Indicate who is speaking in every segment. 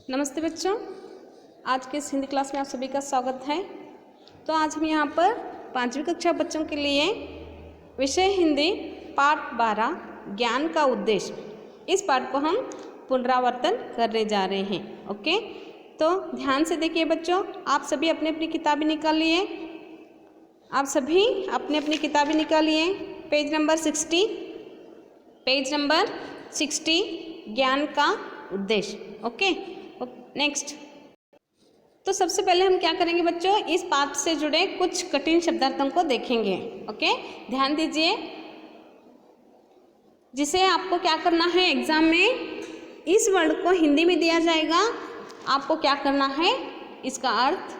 Speaker 1: नमस्ते बच्चों, आज के इस हिंदी क्लास में आप सभी का स्वागत है। तो आज हम यहाँ पर 5वीं कक्षा बच्चों के लिए विषय हिंदी पाठ 12 ज्ञान का उद्देश्य, इस पाठ को हम पुनरावर्तन करने जा रहे हैं। ओके, तो ध्यान से देखिए बच्चों, आप सभी अपनी अपनी किताबें निकालिए। आप सभी अपनी अपनी किताबें निकालिए। पेज नंबर 60 ज्ञान का उद्देश्य। Okay, next. तो सबसे पहले हम क्या करेंगे बच्चों, इस पाठ से जुड़े कुछ कठिन शब्दार्थों को देखेंगे। ओके, ध्यान दीजिए। जिसे आपको क्या करना है, एग्जाम में इस वर्ड को हिंदी में दिया जाएगा, आपको क्या करना है, इसका अर्थ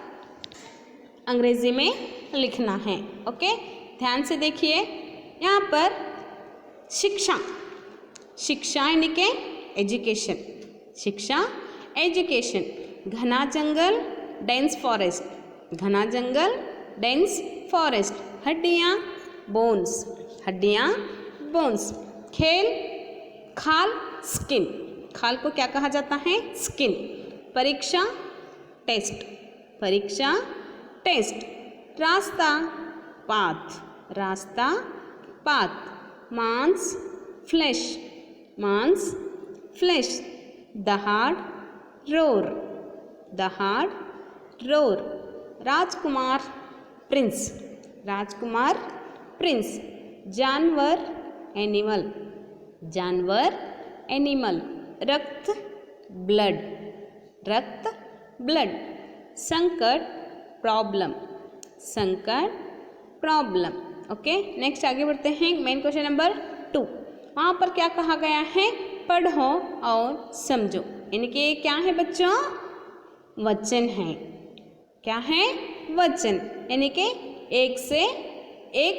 Speaker 1: अंग्रेजी में लिखना है। ओके, ध्यान से देखिए। यहाँ पर शिक्षा यानी के एजुकेशन, शिक्षा एजुकेशन। घना जंगल डेंस फॉरेस्ट, घना जंगल डेंस फॉरेस्ट। हड्डियाँ बोन्स, हड्डियाँ बोन्स। खेल खाल स्किन, खाल को क्या कहा जाता है, स्किन। परीक्षा टेस्ट, परीक्षा टेस्ट। रास्ता पाथ, रास्ता पाथ। मांस फ्लैश, मांस फ्लैश। दहाड़ रोर, दहाड़ रोर। राजकुमार प्रिंस, राजकुमार प्रिंस। जानवर एनिमल, जानवर एनिमल। रक्त ब्लड, रक्त ब्लड। संकट प्रॉब्लम, संकट प्रॉब्लम। ओके, नेक्स्ट आगे बढ़ते हैं। मेन क्वेश्चन नंबर 2, वहाँ पर क्या कहा गया है, पढ़ो और समझो। इनके क्या है बच्चों, वचन है। क्या है, वचन। यानी कि एक से एक,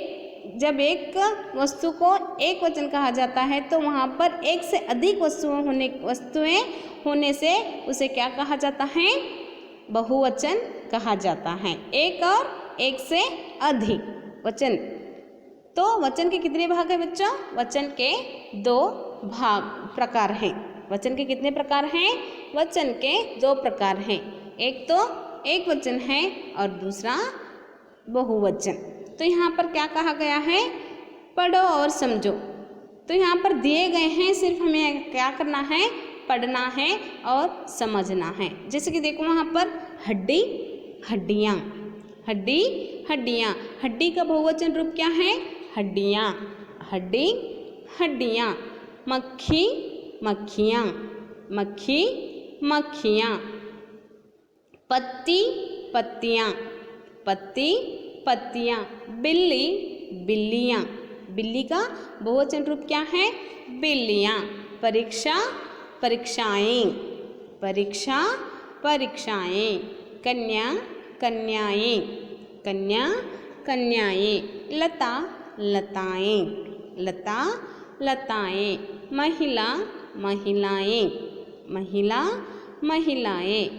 Speaker 1: जब एक वस्तु को एक वचन कहा जाता है तो वहाँ पर एक से अधिक वस्तुएं होने से उसे क्या कहा जाता है, बहुवचन कहा जाता है। एक और एक से अधिक वचन। तो वचन के कितने भाग हैं बच्चों, वचन के 2 भाग प्रकार हैं। वचन के कितने प्रकार हैं, वचन के 2 प्रकार हैं। एक तो एक वचन है और दूसरा बहुवचन। तो यहाँ पर क्या कहा गया है, पढ़ो और समझो। तो यहाँ पर दिए गए हैं, सिर्फ हमें क्या करना है, पढ़ना है और समझना है। जैसे कि देखो वहाँ पर हड्डी हड्डियाँ, हड्डी हड्डियाँ। हड्डी का बहुवचन रूप क्या है, हड्डियाँ, हड्डी हड्डियाँ। मक्खी मक्खियाँ, मक्खी मक्खियाँ। पत्ती पत्तियाँ, पत्ती पत्तियाँ। बिल्ली बिल्लियाँ, बिल्ली का बहुवचन रूप क्या है, बिल्लियाँ। परीक्षा परीक्षाएँ, परीक्षा परीक्षाएँ। कन्या कन्याएँ, कन्या कन्याएँ। लता लताएँ, लता लताएँ। महिला महिलाएँ, महिला महिलाएँ।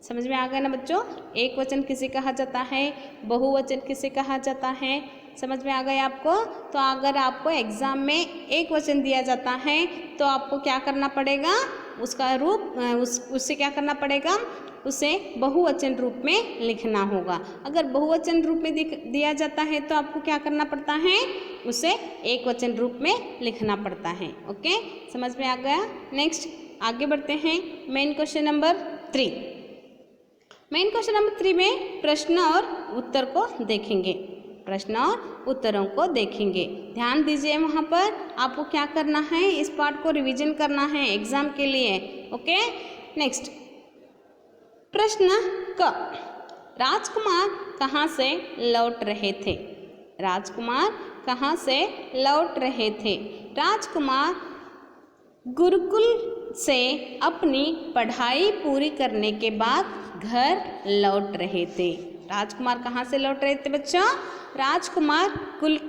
Speaker 1: समझ में आ गया ना बच्चों, एक वचन किसे कहा जाता है, बहुवचन किसे कहा जाता है, समझ में आ गया आपको। तो अगर आपको एग्जाम में एक वचन दिया जाता है तो आपको क्या करना पड़ेगा, उसका रूप उससे क्या करना पड़ेगा, उसे बहुवचन रूप में लिखना होगा। अगर बहुवचन रूप में दिया जाता है तो आपको क्या करना पड़ता है, उसे एक वचन रूप में लिखना पड़ता है। ओके, समझ में आ गया। नेक्स्ट आगे बढ़ते हैं। Main question number 3, main question number 3 में प्रश्न और उत्तर को देखेंगे, प्रश्न और उत्तरों को देखेंगे। ध्यान दीजिए, वहाँ पर आपको क्या करना है, इस पाठ को रिवीजन करना है एग्जाम के लिए। ओके, नेक्स्ट प्रश्न क, राजकुमार कहाँ से लौट रहे थे, राजकुमार कहाँ से लौट रहे थे। राजकुमार गुरुकुल से अपनी पढ़ाई पूरी करने के बाद घर लौट रहे थे। राजकुमार कहाँ से लौट रहे थे बच्चों, राजकुमार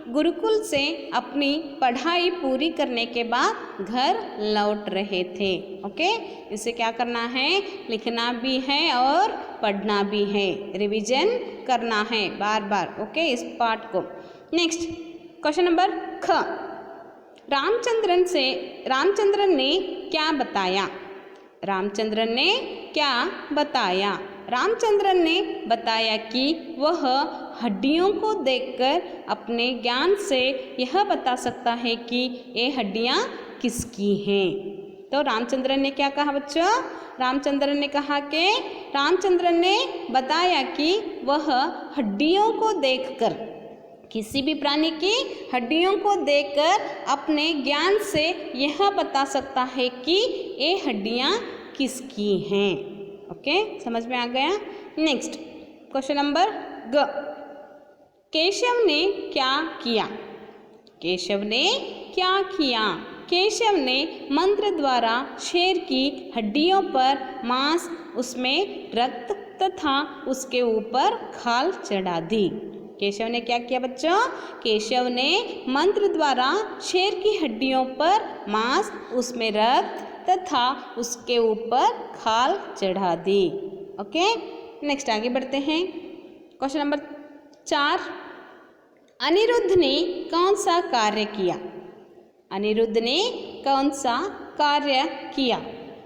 Speaker 1: गुरुकुल से अपनी पढ़ाई पूरी करने के बाद घर लौट रहे थे। ओके, इसे क्या करना है, लिखना भी है और पढ़ना भी है, रिवीजन करना है बार बार। ओके, इस पाठ को। नेक्स्ट क्वेश्चन नंबर ख, रामचंद्रन ने क्या बताया, रामचंद्रन ने क्या बताया? रामचंद्रन ने बताया कि वह हड्डियों को देखकर अपने ज्ञान से यह बता सकता है कि ये हड्डियाँ किसकी हैं। तो रामचंद्रन ने क्या कहा बच्चों? रामचंद्रन ने कहा कि रामचंद्रन ने बताया कि वह हड्डियों को देखकर, किसी भी प्राणी की हड्डियों को देखकर अपने ज्ञान से यह बता सकता है कि ये हड्डियाँ किसकी हैं। ओके, समझ में आ गया? नेक्स्ट क्वेश्चन नंबर ग। केशव ने क्या किया? केशव ने क्या किया? केशव ने मंत्र द्वारा शेर की हड्डियों पर मांस, उसमें रक्त तथा उसके ऊपर खाल चढ़ा दी। केशव ने क्या किया बच्चों? केशव ने मंत्र द्वारा शेर की हड्डियों पर मांस, उसमें रक्त तथा उसके ऊपर खाल चढ़ा दी। ओके, नेक्स्ट आगे बढ़ते हैं। Question number 4। अनिरुद्ध ने कौन सा कार्य किया? अनिरुद्ध ने कौन सा कार्य किया?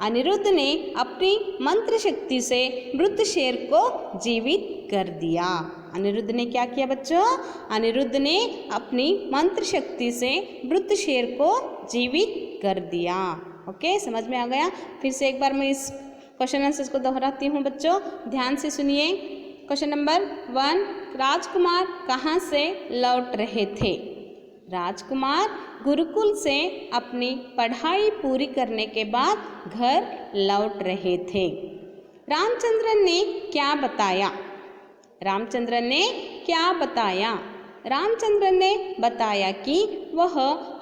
Speaker 1: अनिरुद्ध ने अपनी मंत्र शक्ति से मृत शेर को जीवित कर दिया। अनिरुद्ध ने क्या किया बच्चों? अनिरुद्ध ने अपनी मंत्र शक्ति से मृत शेर को जीवित कर दिया। ओके, समझ में आ गया? फिर से एक बार मैं इस क्वेश्चन आंसर्स को दोहराती हूँ बच्चों, ध्यान से सुनिए। क्वेश्चन नंबर 1, राजकुमार कहाँ से लौट रहे थे? राजकुमार गुरुकुल से अपनी पढ़ाई पूरी करने के बाद घर लौट रहे थे। रामचंद्रन ने क्या बताया? रामचंद्रन ने क्या बताया? रामचंद्रन ने बताया कि वह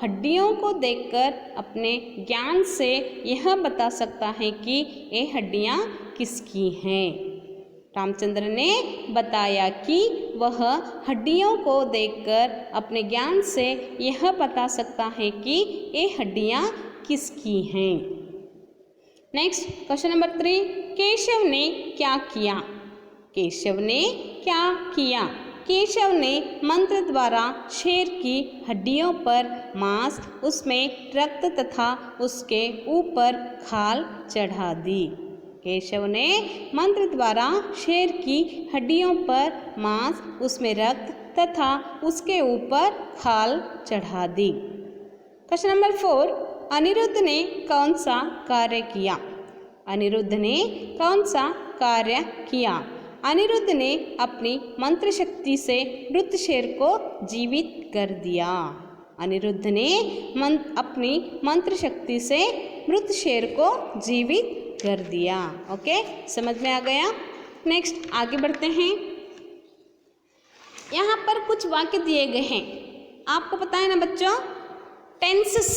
Speaker 1: हड्डियों को देखकर अपने ज्ञान से यह बता सकता है कि ये हड्डियाँ किसकी हैं। रामचंद्र ने बताया कि वह हड्डियों को देखकर अपने ज्ञान से यह बता सकता है कि ये हड्डियाँ किसकी हैं। नेक्स्ट क्वेश्चन नंबर 3, केशव ने क्या किया? केशव ने क्या किया? केशव ने मंत्र द्वारा शेर की हड्डियों पर मांस, उसमें रक्त तथा उसके ऊपर खाल चढ़ा दी। केशव ने मंत्र द्वारा शेर की हड्डियों पर मांस, उसमें रक्त तथा उसके ऊपर खाल चढ़ा दी। क्वेश्चन नंबर 4, अनिरुद्ध ने कौन सा कार्य किया? अनिरुद्ध ने कौन सा कार्य किया? अनिरुद्ध ने अपनी मंत्र शक्ति से मृत शेर को जीवित कर दिया। अनिरुद्ध ने अपनी मंत्र शक्ति से मृत शेर को जीवित कर दिया। ओके, समझ में आ गया? नेक्स्ट आगे बढ़ते हैं। यहाँ पर कुछ वाक्य दिए गए हैं, आपको पता है ना बच्चों, टेंसेस।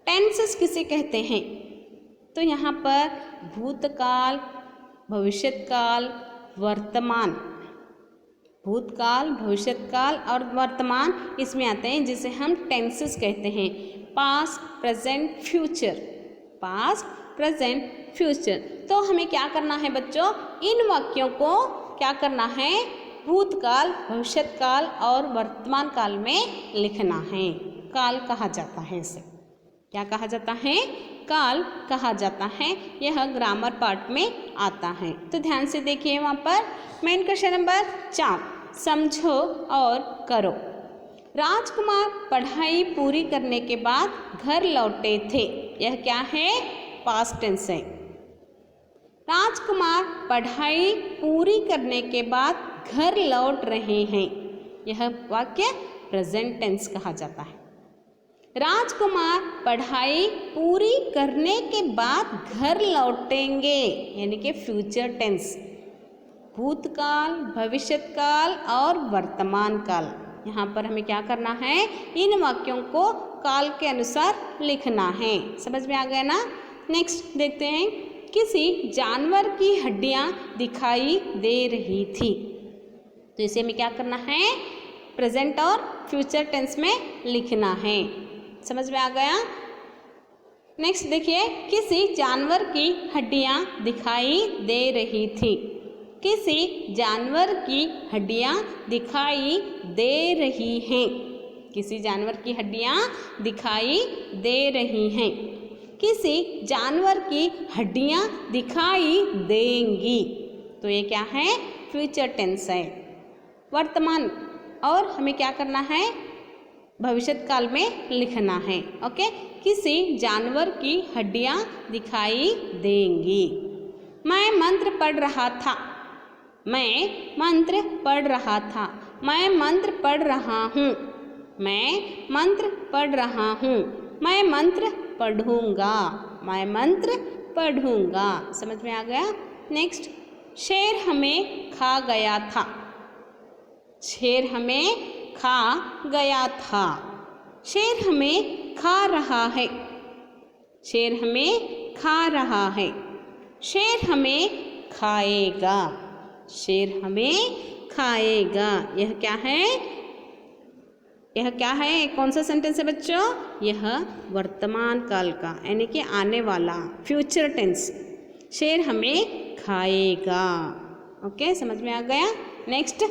Speaker 1: टेंसेस किसे कहते हैं? तो यहाँ पर भूतकाल, भविष्यकाल, वर्तमान, भूतकाल, भविष्यकाल और वर्तमान इसमें आते हैं, जिसे हम टेंसेस कहते हैं। Past, present, future. Past, present, future. तो हमें क्या करना है बच्चों? इन वाक्यों को क्या करना है? भूतकाल, भविष्यकाल और वर्तमान काल में लिखना है। काल कहा जाता है इसे। क्या कहा जाता है? काल कहा जाता है। यह ग्रामर पार्ट में आता है। तो ध्यान से देखिए वहाँ पर मेन क्वेश्चन नंबर 4, समझो और करो। राजकुमार पढ़ाई पूरी करने के बाद घर लौटे थे। यह क्या है? पास्ट टेंस है। राजकुमार पढ़ाई पूरी करने के बाद घर लौट रहे हैं। यह वाक्य प्रेजेंट टेंस कहा जाता है। राजकुमार पढ़ाई पूरी करने के बाद घर लौटेंगे, यानी कि फ्यूचर टेंस। भूतकाल, भविष्यकाल और वर्तमान काल, यहाँ पर हमें क्या करना है? इन वाक्यों को काल के अनुसार लिखना है। समझ में आ गया ना? नेक्स्ट देखते हैं। किसी जानवर की हड्डियाँ दिखाई दे रही थी। तो इसे हमें क्या करना है? प्रेजेंट और फ्यूचर टेंस में लिखना है। समझ में आ गया? नेक्स्ट देखिए, किसी जानवर की हड्डियाँ दिखाई दे रही थी। किसी जानवर की हड्डियाँ दिखाई दे रही हैं। किसी जानवर की हड्डियाँ दिखाई दे रही हैं। किसी जानवर की हड्डियाँ दिखाई देंगी। तो ये क्या है, फ्यूचर टेंस है। वर्तमान और हमें क्या करना है, भविष्य काल में लिखना है। ओके, किसी जानवर की हड्डियाँ दिखाई देंगी। मैं मंत्र पढ़ रहा था, मैं मंत्र पढ़ रहा था, मैं मंत्र पढ़ रहा हूँ, मैं मंत्र पढ़ रहा हूँ, मैं मंत्र पढ़ूंगा, मैं मंत्र पढ़ूंगा। समझ में आ गया। नेक्स्ट, शेर हमें खा गया था, शेर हमें खा गया था, शेर हमें खा रहा है, शेर हमें खा रहा है, शेर हमें खाएगा, शेर हमें खाएगा। यह क्या है, यह क्या है, कौन सा सेंटेंस है बच्चों, यह वर्तमान काल का यानी कि आने वाला फ्यूचर टेंस। शेर हमें खाएगा। ओके, समझ में आ गया। नेक्स्ट,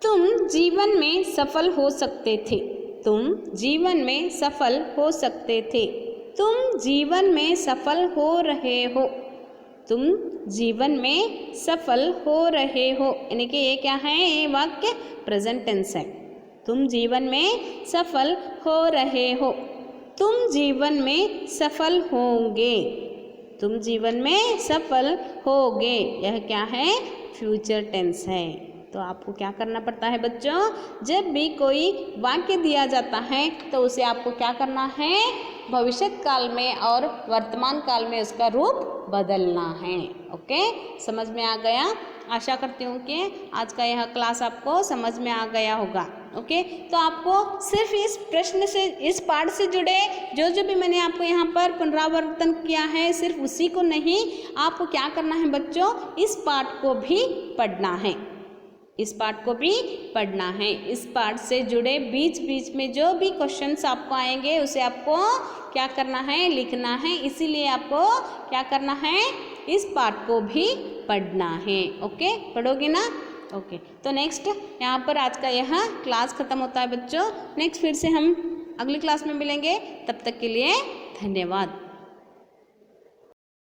Speaker 1: तुम जीवन में सफल हो सकते थे, तुम जीवन में सफल हो सकते थे, तुम जीवन में सफल हो रहे हो, तुम जीवन में सफल हो रहे हो। यानी कि ये क्या है, ये वाक्य प्रेजेंट टेंस है। तुम जीवन में सफल हो रहे हो, तुम जीवन में सफल होंगे, तुम जीवन में सफल होगे। यह क्या है, फ्यूचर टेंस है। तो आपको क्या करना पड़ता है बच्चों, जब भी कोई वाक्य दिया जाता है तो उसे आपको क्या करना है, भविष्य काल में और वर्तमान काल में उसका रूप बदलना है। ओके, समझ में आ गया। आशा करती हूँ कि आज का यह क्लास आपको समझ में आ गया होगा। ओके, तो आपको सिर्फ इस प्रश्न से, इस पाठ से जुड़े जो भी मैंने आपको यहाँ पर पुनरावर्तन किया है, सिर्फ उसी को नहीं, आपको क्या करना है बच्चों, इस पाठ को भी पढ़ना है, इस पाठ को भी पढ़ना है। इस पाठ से जुड़े बीच बीच में जो भी क्वेश्चंस आपको आएंगे उसे आपको क्या करना है, लिखना है। इसीलिए आपको क्या करना है, इस पाठ को भी पढ़ना है। ओके, पढ़ोगे ना। ओके, तो नेक्स्ट यहाँ पर आज का यह क्लास ख़त्म होता है बच्चों। नेक्स्ट फिर से हम अगली क्लास में मिलेंगे, तब तक के लिए धन्यवाद।